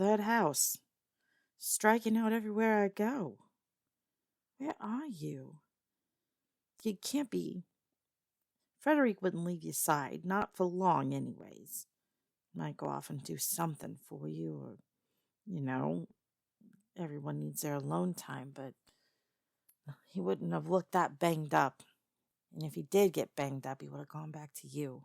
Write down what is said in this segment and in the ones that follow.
third house, striking out everywhere I go. Where are you? You can't be. Frederick wouldn't leave your side, not for long, anyways. Might go off and do something for you, or, you know, everyone needs their alone time, but he wouldn't have looked that banged up. And if he did get banged up, he would have gone back to you.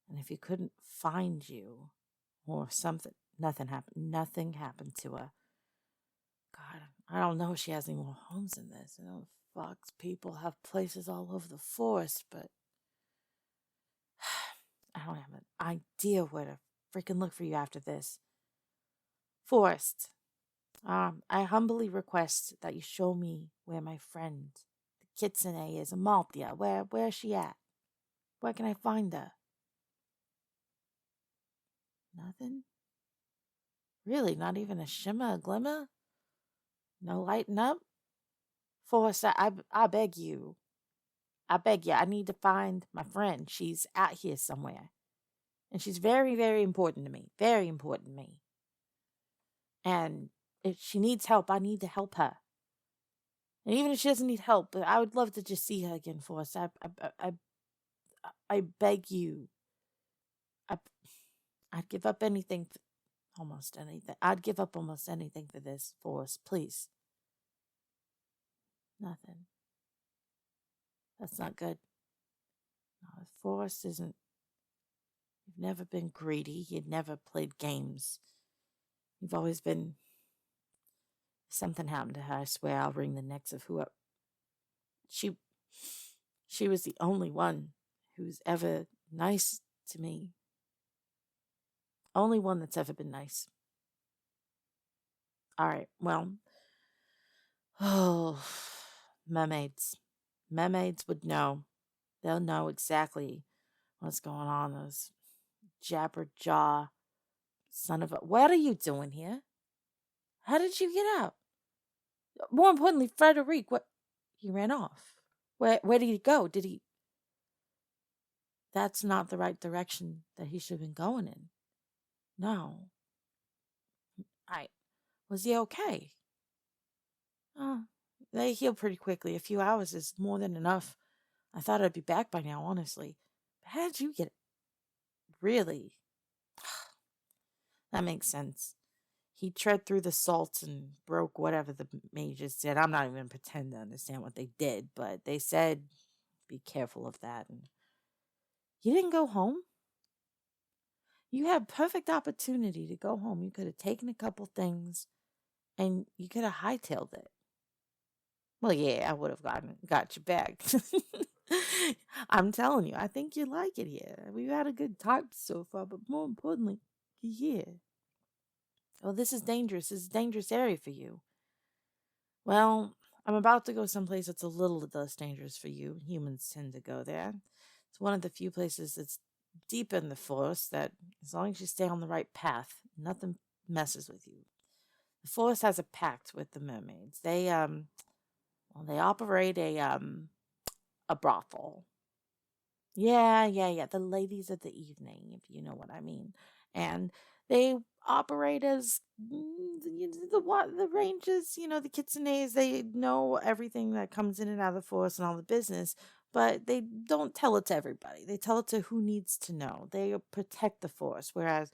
And if he couldn't find you, or something, nothing happened to her. God, I don't know if she has any more homes in this. You know, Fox people have places all over the forest, but I don't have an idea where to freaking look for you after this. Forest, I humbly request that you show me where my friend, the Kitsune, is. Amalthea. Where's she at? Where can I find her? Nothing? Really? Not even a shimmer, a glimmer? No lighting up? Forrest, I beg you. I beg you. I need to find my friend. She's out here somewhere. And she's very, very important to me. Very important to me. And if she needs help, I need to help her. And even if she doesn't need help, I would love to just see her again, Forrest. I beg you. I'd give up anything, almost anything. I'd give up almost anything for this, Forrest. Please. Nothing. That's not good. No, Forrest isn't. You've never been greedy. You'd never played games. You've always been. If something happened to her, I swear I'll wring the necks of whoever. She was the only one who's ever nice to me. Only one that's ever been nice. All right, well. Oh, mermaids. Mermaids would know. They'll know exactly what's going on. Those jabberjaw son of a. What are you doing here? How did you get out? More importantly, Frederic, what? He ran off. Where did he go? Did he? That's not the right direction that he should have been going in. No. Was he okay? Oh, they heal pretty quickly. A few hours is more than enough. I thought I'd be back by now, honestly. But how did you get it? Really? That makes sense. He tread through the salt and broke whatever the mages did. I'm not even pretending to understand what they did, but they said be careful of that. And you didn't go home? You had perfect opportunity to go home. You could have taken a couple things and you could have hightailed it. Well, yeah, I would have got you back. I'm telling you, I think you like it here. We've had a good time so far, but more importantly, you're here. Oh, this is dangerous. This is a dangerous area for you. Well, I'm about to go someplace that's a little less dangerous for you. Humans tend to go there. It's one of the few places that's deep in the forest that, as long as you stay on the right path, nothing messes with you. The forest has a pact with the mermaids. They operate a brothel. Yeah. The ladies of the evening, if you know what I mean. And they operate as the ranges, the kitsunes. They know everything that comes in and out of the forest and all the business, but they don't tell it to everybody. They tell it to who needs to know. They protect the forest, whereas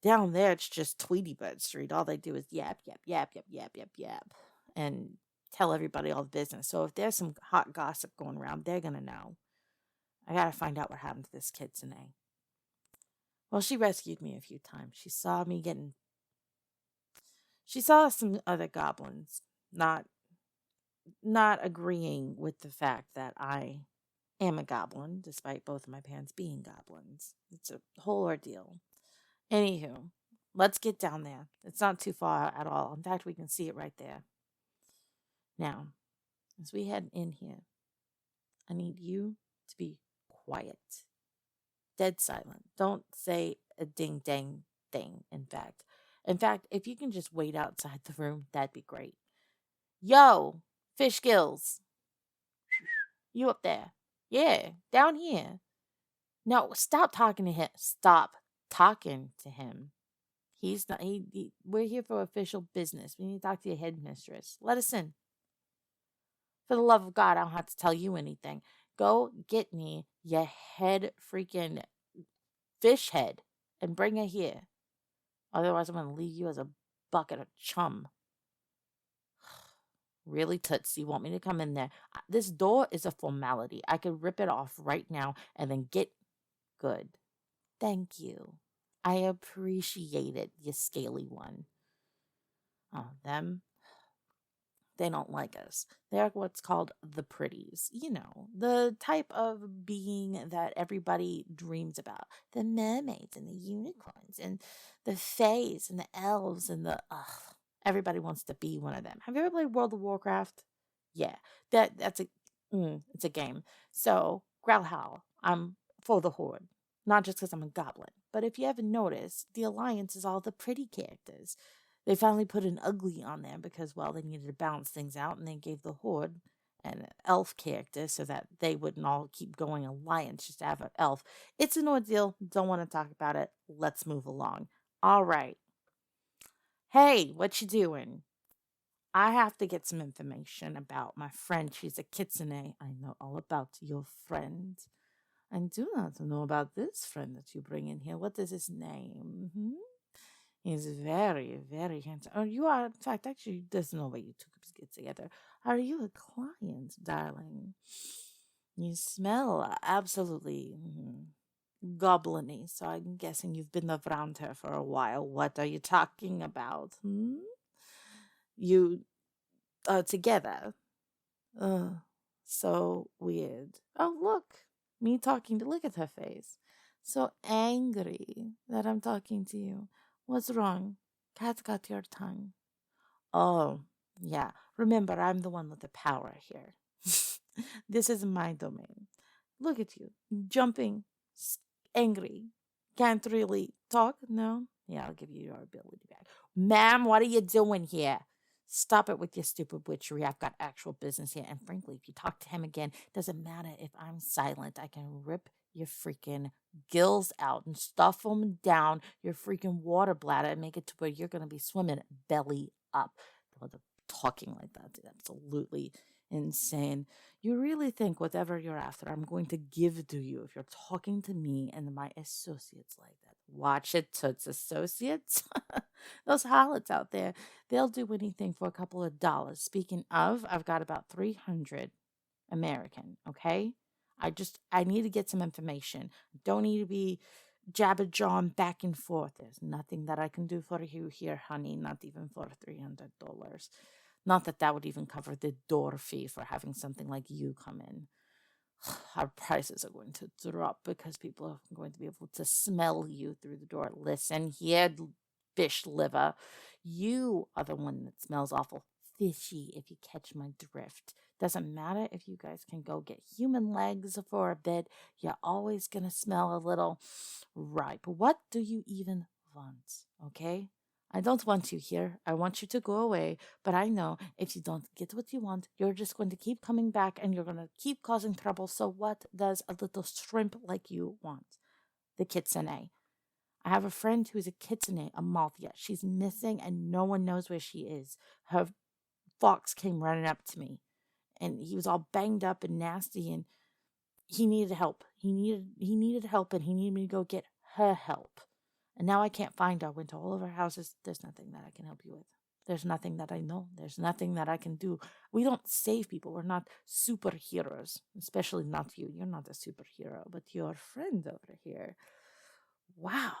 down there it's just Tweety Bird Street. All they do is yap, yap, yap, yap, yap, yap, yap, and tell everybody all the business. So if there's some hot gossip going around, they're gonna know. I gotta find out what happened to this Kitsune. Well, she rescued me a few times. She saw some other goblins not agreeing with the fact that I am a goblin, despite both of my parents being goblins. It's a whole ordeal. Anywho, let's get down there. It's not too far at all. In fact, we can see it right there. Now, as we head in here, I need you to be quiet. Dead silent. Don't say a ding dang thing, in fact. If you can just wait outside the room, that'd be great. Yo, fish gills. You up there. Yeah, down here. No, stop talking to him. Stop talking to him. He's not. We're here for official business. We need to talk to your headmistress. Let us in. For the love of God, I don't have to tell you anything. Go get me your head freaking fish head and bring it here. Otherwise, I'm going to leave you as a bucket of chum. Really, Toots, you want me to come in there? This door is a formality. I could rip it off right now and then get good. Thank you. I appreciate it, you scaly one. Oh, them? They don't like us. They're what's called the pretties. You know, the type of being that everybody dreams about. The mermaids and the unicorns and the fays and the elves and the everybody wants to be one of them. Have you ever played World of Warcraft? Yeah. That's a it's a game. So, Growlhowl, I'm for the Horde. Not just because I'm a goblin, but if you haven't noticed, the Alliance is all the pretty characters. They finally put an ugly on there because, well, they needed to balance things out, and they gave the Horde an elf character so that they wouldn't all keep going alliance just to have an elf. It's an ordeal. Don't want to talk about it. Let's move along. All right. Hey, what you doing? I have to get some information about my friend. She's a Kitsune. I know all about your friend. I do not know about this friend that you bring in here. What is his name? He's very, very handsome. Oh, you are, in fact, actually, there's no way you two could get together. Are you a client, darling? You smell absolutely goblin-y, so I'm guessing you've been around her for a while. What are you talking about? You are together. So weird. Oh, look, me talking to, look at her face. So angry that I'm talking to you. What's wrong? Cat got your tongue. Oh, yeah. Remember, I'm the one with the power here. This is my domain. Look at you, jumping, angry. Can't really talk? No? Yeah, I'll give you your ability back. Ma'am, what are you doing here? Stop it with your stupid witchery. I've got actual business here. And frankly, if you talk to him again, doesn't matter if I'm silent. I can rip your freaking gills out and stuff them down your freaking water bladder and make it to where you're going to be swimming belly up. Talking like that is absolutely insane. You really think whatever you're after, I'm going to give to you if you're talking to me and my associates like that. Watch it, Toots associates. Those harlots out there, they'll do anything for a couple of dollars. Speaking of, I've got about 300 American, okay? I need to get some information. Don't need to be jabber jawing back and forth. There's nothing that I can do for you here, honey, not even for $300. Not that that would even cover the door fee for having something like you come in. Our prices are going to drop because people are going to be able to smell you through the door. Listen here, fish liver. You are the one that smells awful fishy, if you catch my drift. Doesn't matter if you guys can go get human legs for a bit. You're always going to smell a little ripe. What do you even want? Okay? I don't want you here. I want you to go away. But I know if you don't get what you want, you're just going to keep coming back and you're going to keep causing trouble. So, what does a little shrimp like you want? The Kitsune. I have a friend who's a Kitsune, a Malthia. She's missing and no one knows where she is. Her fox came running up to me and he was all banged up and nasty and he needed help. He needed help and he needed me to go get her help. And now I can't find her. I went to all of her houses. There's nothing that I can help you with. There's nothing that I know. There's nothing that I can do. We don't save people. We're not superheroes, especially not you. You're not a superhero, but your friend over here. Wow.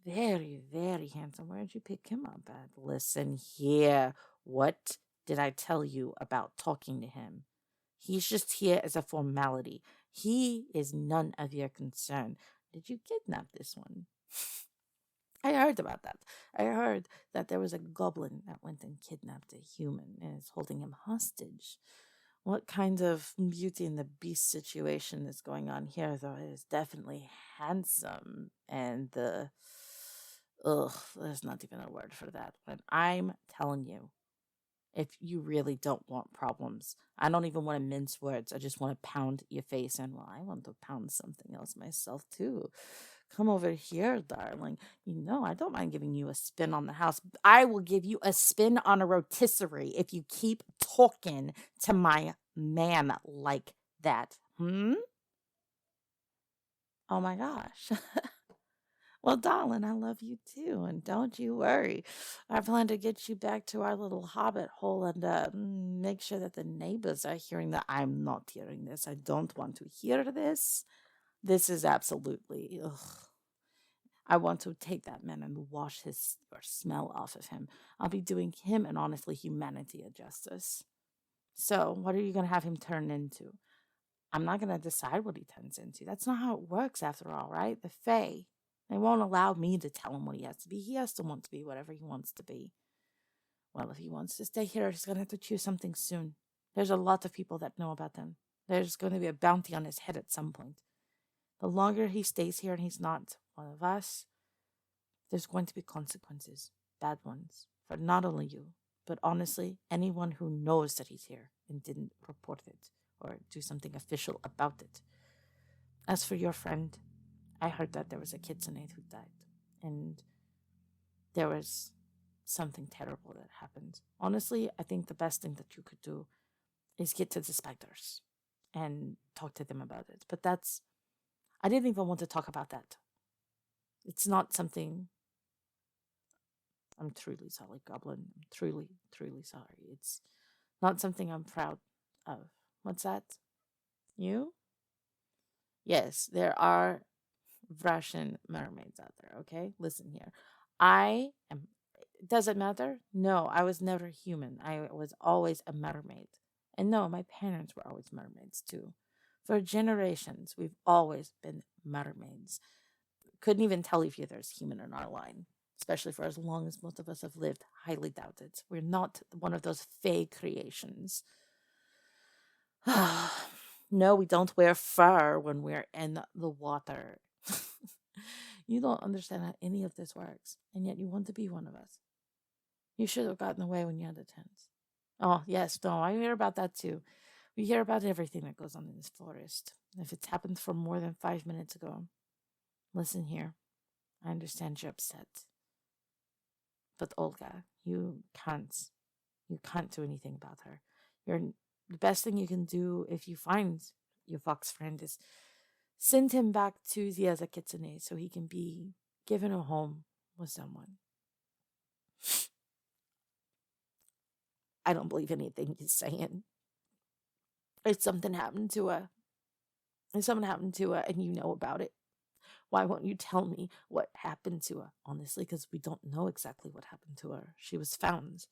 Very, very handsome. Where'd you pick him up at? Listen here. What did I tell you about talking to him? He's just here as a formality. He is none of your concern. Did you kidnap this one? I heard about that. I heard that there was a goblin that went and kidnapped a human and is holding him hostage. What kind of Beauty and the Beast situation is going on here, though? It is definitely handsome. And there's not even a word for that. But I'm telling you, if you really don't want problems, I don't even want to mince words. I just want to pound your face. And, well, I want to pound something else myself, too. Come over here, darling. I don't mind giving you a spin on the house. I will give you a spin on a rotisserie if you keep talking to my man like that. Hmm? Oh my gosh. Well, darling, I love you too, and don't you worry. I plan to get you back to our little hobbit hole and make sure that the neighbors are hearing that. I'm not hearing this. I don't want to hear this. This is absolutely. Ugh. I want to take that man and wash his or smell off of him. I'll be doing him and honestly humanity a justice. So, what are you going to have him turn into? I'm not going to decide what he turns into. That's not how it works, after all, right? The Fae, they won't allow me to tell him what he has to be. He has to want to be whatever he wants to be. Well, if he wants to stay here, he's going to have to choose something soon. There's a lot of people that know about him. There's going to be a bounty on his head at some point. The longer he stays here and he's not one of us, there's going to be consequences, bad ones, for not only you, but honestly, anyone who knows that he's here and didn't report it or do something official about it. As for your friend, I heard that there was a Kitsune who died, and there was something terrible that happened. Honestly, I think the best thing that you could do is get to the specters and talk to them about it. But I didn't even want to talk about that. It's not something. I'm truly sorry, Goblin. I'm truly, truly sorry. It's not something I'm proud of. What's that? You? Yes, there are Russian mermaids out there, okay? Listen here. I am. Does it matter? No, I was never human. I was always a mermaid. And no, my parents were always mermaids too. For generations, we've always been mermaids. Couldn't even tell if there's human in our line, especially for as long as most of us have lived. Highly doubt it. We're not one of those fake creations. No, we don't wear fur when we're in the water. You don't understand how any of this works, and yet you want to be one of us. You should have gotten away when you had a tent. Oh, yes, no, I hear about that too. We hear about everything that goes on in this forest. If it's happened for more than 5 minutes ago, listen here. I understand you're upset. But Olga, you can't do anything about her. The best thing you can do if you find your fox friend is send him back to the other Kitsune so he can be given a home with someone. I don't believe anything he's saying. If something happened to her, and you know about it, why won't you tell me what happened to her? Honestly, because we don't know exactly what happened to her. She was found.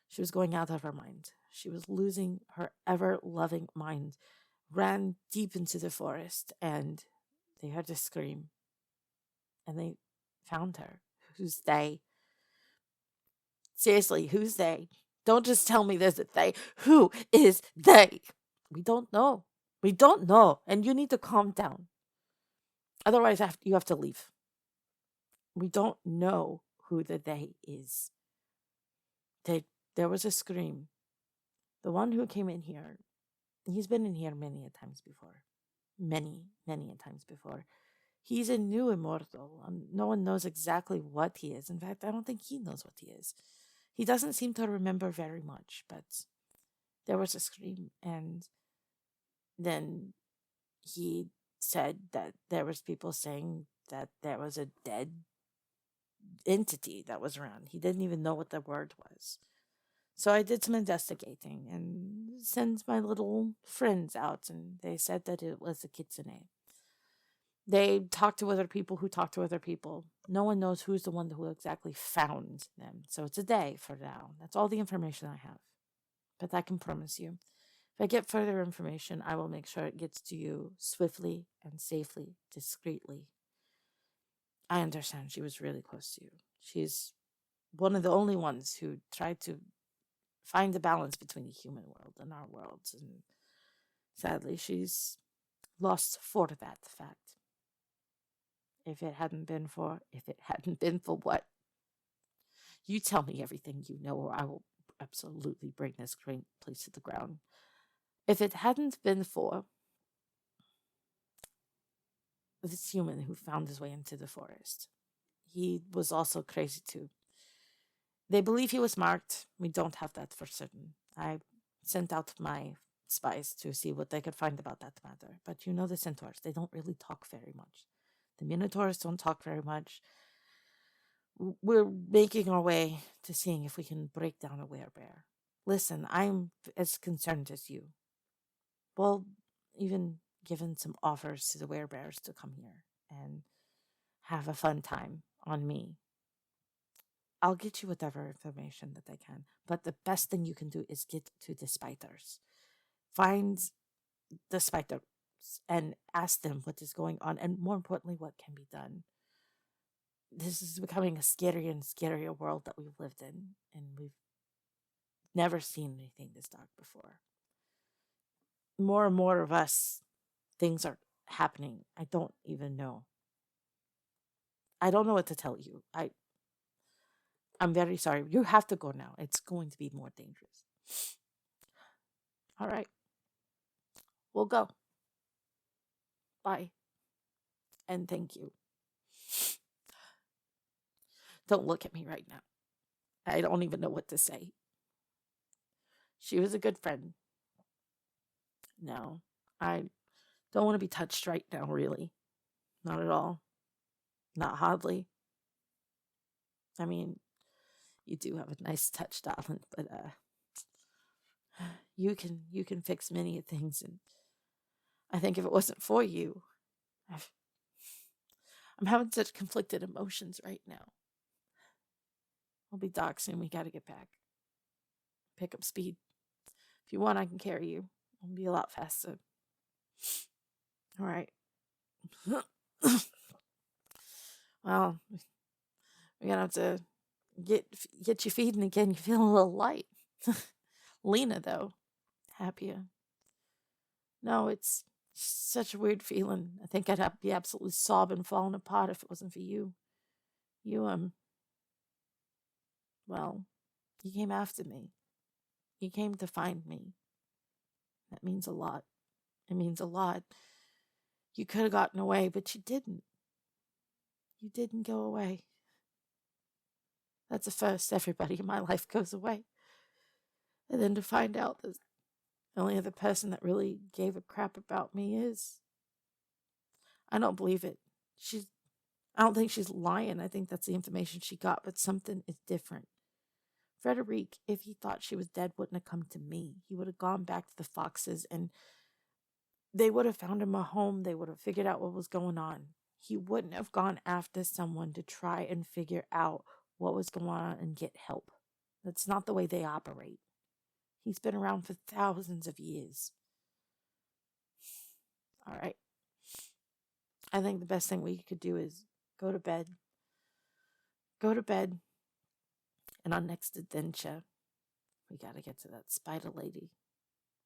She was going out of her mind. She was losing her ever-loving mind. Ran deep into the forest, and they heard a scream. And they found her. Who's they? Seriously, who's they? Don't just tell me there's a they. Who is they? We don't know. We don't know. And you need to calm down. Otherwise, you have to leave. We don't know who the they is. There was a scream. The one who came in here, he's been in here many a times before. Many, many a times before. He's a new immortal. No one knows exactly what he is. In fact, I don't think he knows what he is. He doesn't seem to remember very much, but there was a scream, and then he said that there was people saying that there was a dead entity that was around. He didn't even know what the word was. So I did some investigating and sent my little friends out, and they said that it was a kitsune. They talked to other people who talked to other people. No one knows who's the one who exactly found them. So it's a day for now. That's all the information I have. But I can promise you, if I get further information, I will make sure it gets to you swiftly and safely, discreetly. I understand she was really close to you. She's one of the only ones who tried to find the balance between the human world and our worlds. And sadly, she's lost for that fact. If it hadn't been for what? You tell me everything you know, or I will absolutely bring this great place to the ground. If it hadn't been for this human who found his way into the forest. He was also crazy too. They believe he was marked. We don't have that for certain. I sent out my spies to see what they could find about that matter. But you know the centaurs, they don't really talk very much. The minotaurs don't talk very much. We're making our way to seeing if we can break down a werebear. Listen, I'm as concerned as you. Well, even given some offers to the werebears to come here and have a fun time on me. I'll get you whatever information that I can. But the best thing you can do is get to the spiders. Find the spiders and ask them what is going on and more importantly, what can be done. This is becoming a scarier and scarier world that we've lived in, and we've never seen anything this dark before. More and more of us, things are happening. I don't even know. I don't know what to tell you. I'm very sorry. You have to go now. It's going to be more dangerous. All right. We'll go. Bye. And thank you. Don't look at me right now. I don't even know what to say. She was a good friend. No, I don't want to be touched right now, really. Not at all. Not hardly. I mean, you do have a nice touch, darling, but you can fix many things, and I think if it wasn't for you, I'm having such conflicted emotions right now. I'll be dark soon. We gotta get back. Pick up speed. If you want, I can carry you. I'll be a lot faster. All right. Well, we're gonna have to get you feeding again. You feel a little light. Lena, though, happier. No, it's such a weird feeling. I think I'd be absolutely sobbing, falling apart if it wasn't for you. You, well, you came after me. You came to find me. That means a lot. It means a lot. You could have gotten away, but you didn't. You didn't go away. That's the first. Everybody in my life goes away. And then to find out that the only other person that really gave a crap about me is. I don't believe it. I don't think she's lying. I think that's the information she got, but something is different. Frederic, if he thought she was dead, wouldn't have come to me. He would have gone back to the foxes and they would have found him a home. They would have figured out what was going on. He wouldn't have gone after someone to try and figure out what was going on and get help. That's not the way they operate. He's been around for thousands of years. All right. I think the best thing we could do is go to bed. Go to bed. And our next adventure, we got to get to that spider lady.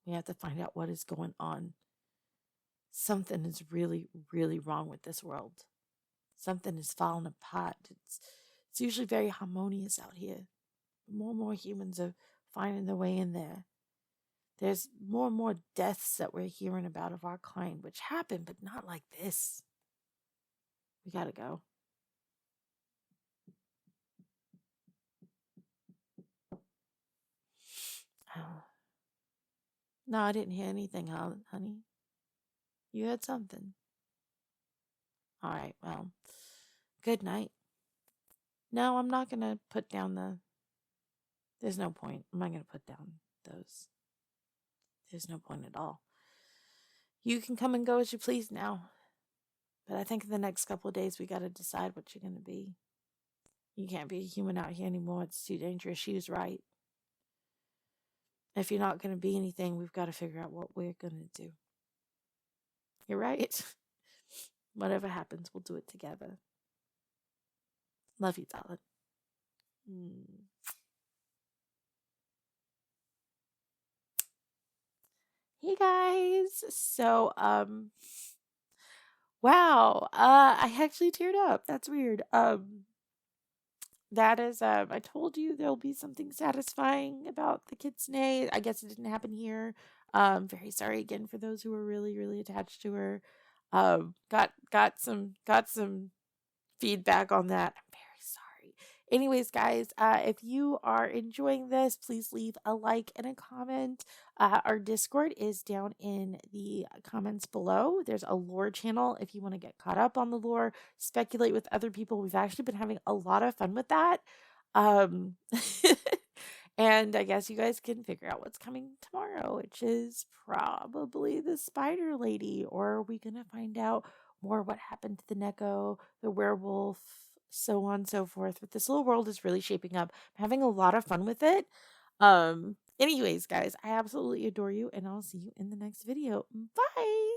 We have to find out what is going on. Something is really, really wrong with this world. Something is falling apart. It's usually very harmonious out here. More and more humans are finding their way in there. There's more and more deaths that we're hearing about of our kind, which happen, but not like this. We gotta go. No, I didn't hear anything, honey. You heard something. All right, well, good night. No, I'm not going to put down there's no point. I'm not going to put down those. There's no point at all. You can come and go as you please now. But I think in the next couple of days, we got to decide what you're going to be. You can't be a human out here anymore. It's too dangerous. She was right. If you're not going to be anything, we've got to figure out what we're going to do. You're right. Whatever happens, we'll do it together. Love you, darling. Hey guys. So wow. I actually teared up. That's weird. That is I told you there'll be something satisfying about the Kitsune. I guess it didn't happen here. Very sorry again for those who were really, really attached to her. Got some feedback on that. I'm very sorry. Anyways, guys, if you are enjoying this, please leave a like and a comment. Our Discord is down in the comments below. There's a lore channel if you want to get caught up on the lore, speculate with other people. We've actually been having a lot of fun with that. Um, and I guess you guys can figure out what's coming tomorrow, which is probably the spider lady, or are we gonna find out more what happened to the Neko, the werewolf, so on and so forth. But this little world is really shaping up. I'm having a lot of fun with it. Anyways, guys, I absolutely adore you, and I'll see you in the next video. Bye.